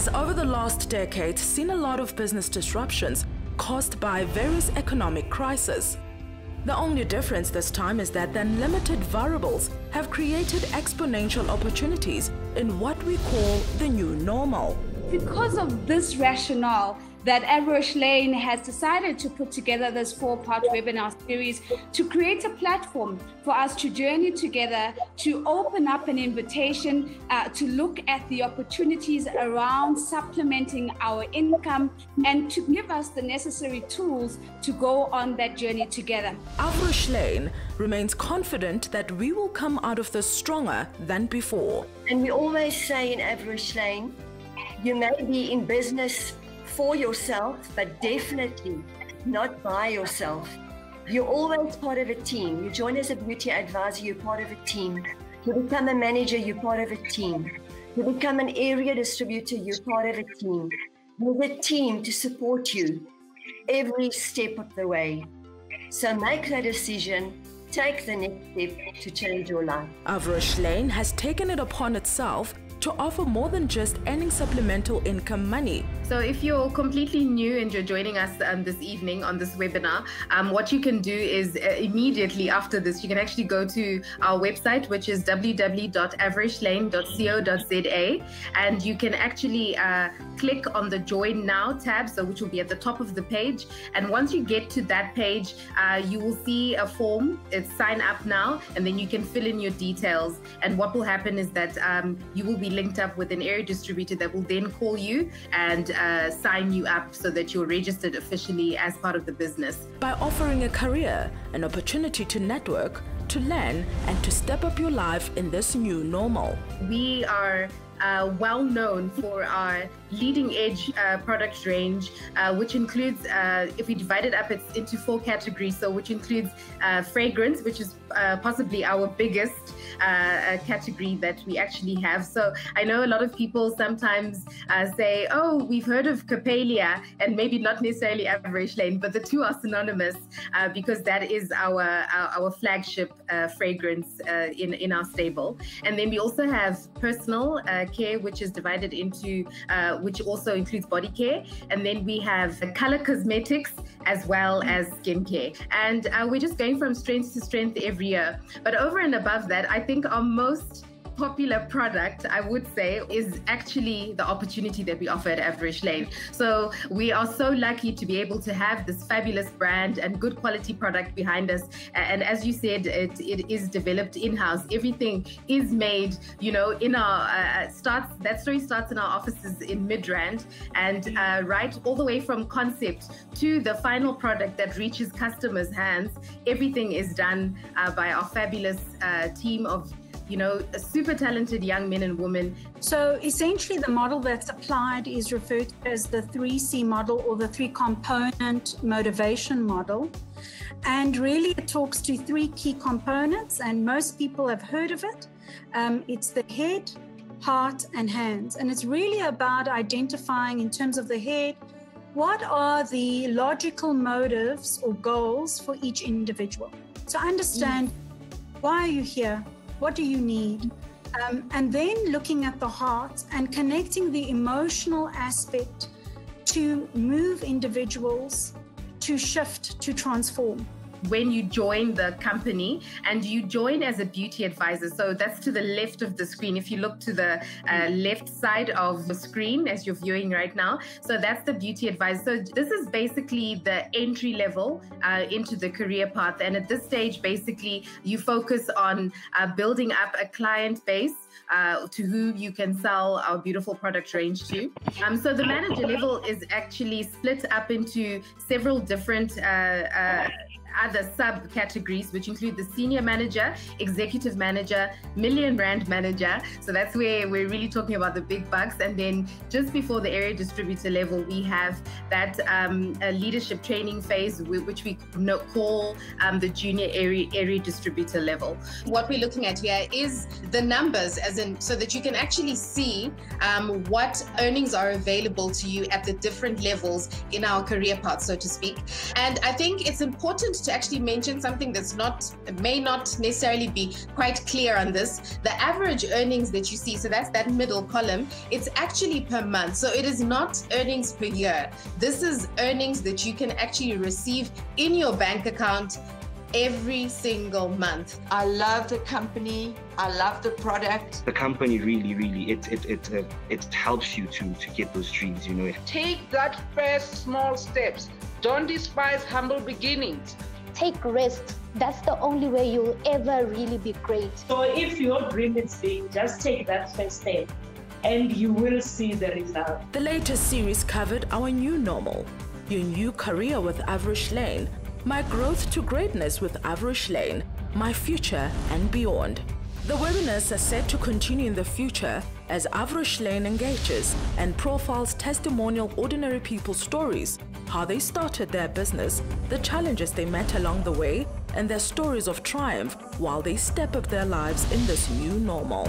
has over the last decade seen a lot of business disruptions caused by various economic crises. The only difference this time is that the unlimited variables have created exponential opportunities in what we call the new normal. Because of this rationale, that Average Lane has decided to put together this 4-part webinar series to create a platform for us to journey together, to open up an invitation to look at the opportunities around supplementing our income and to give us the necessary tools to go on that journey together. Average Lane remains confident that we will come out of this stronger than before. And we always say in Average Lane, you may be in business for yourself, but definitely not by yourself. You're always part of a team. You join as a beauty advisor, you're part of a team. You become a manager, you're part of a team. You become an area distributor, you're part of a team. There's a team to support you every step of the way. So make that decision, take the next step to change your life. Average Lane has taken it upon itself to offer more than just earning supplemental income money. So if you're completely new and you're joining us this evening on this webinar, what you can do is immediately after this, you can actually go to our website, which is www.averagelane.co.za, and you can actually click on the Join Now tab, so which will be at the top of the page. And once you get to that page, you will see a form. It's sign up now, and then you can fill in your details. And what will happen is that you will be linked up with an area distributor that will then call you and sign you up so that you're registered officially as part of the business. By offering a career, an opportunity to network, to learn, and to step up your life in this new normal. We are well known for our leading edge product range, which includes, if we divide it up, it's into 4 categories. So which includes fragrance, which is possibly our biggest category that we actually have. So I know a lot of people sometimes say, oh, we've heard of Capalia, and maybe not necessarily Average Lane, but the two are synonymous because that is our flagship fragrance in our stable. And then we also have personal care, which is divided into which also includes body care, and then we have color cosmetics as well as skincare, and we're just going from strength to strength every year. But over and above that, I think our most popular product, I would say, is actually the opportunity that we offer at Average Lane. So we are so lucky to be able to have this fabulous brand and good quality product behind us. And as you said, it is developed in-house. Everything is made, you know, in our that story starts in our offices in Midrand, and right all the way from concept to the final product that reaches customers' hands, everything is done by our fabulous team of, you know, super talented young men and women. So essentially the model that's applied is referred to as the 3C model, or the 3-component motivation model. And really it talks to 3 key components, and most people have heard of it. It's the head, heart, and hands. And it's really about identifying, in terms of the head, what are the logical motives or goals for each individual. So understand, why are you here? What do you need? And then looking at the heart and connecting the emotional aspect to move individuals to shift, to transform. When you join the company, and you join as a beauty advisor, so that's to the left of the screen. If you look to the left side of the screen as you're viewing right now, so that's the beauty advisor. So this is basically the entry level into the career path. And at this stage, basically, you focus on building up a client base to whom you can sell our beautiful product range to. So the manager level is actually split up into several different other subcategories, which include the senior manager, executive manager, million rand manager. So that's where we're really talking about the big bucks. And then just before the area distributor level, we have that leadership training phase, which we call the junior area distributor level. What we're looking at here is the numbers, as in, so that you can actually see what earnings are available to you at the different levels in our career path, so to speak. And I think it's important to to actually mention something that's may not necessarily be quite clear on this. The average earnings that you see, so that's that middle column, it's actually per month. So it is not earnings per year. This is earnings that you can actually receive in your bank account every single month. I love the company. I love the product. The company really it helps you to get those dreams, you know. Take that first small steps. Don't despise humble beginnings. Take risks. That's the only way you'll ever really be great. So if your dream is big, just take that first step and you will see the result. The latest series covered our new normal, your new career with Avrish Lane, my growth to greatness with Avrish Lane, my future and beyond. The webinars are set to continue in the future as Avrish Lane engages and profiles testimonial ordinary people's stories, how they started their business, the challenges they met along the way, and their stories of triumph while they step up their lives in this new normal.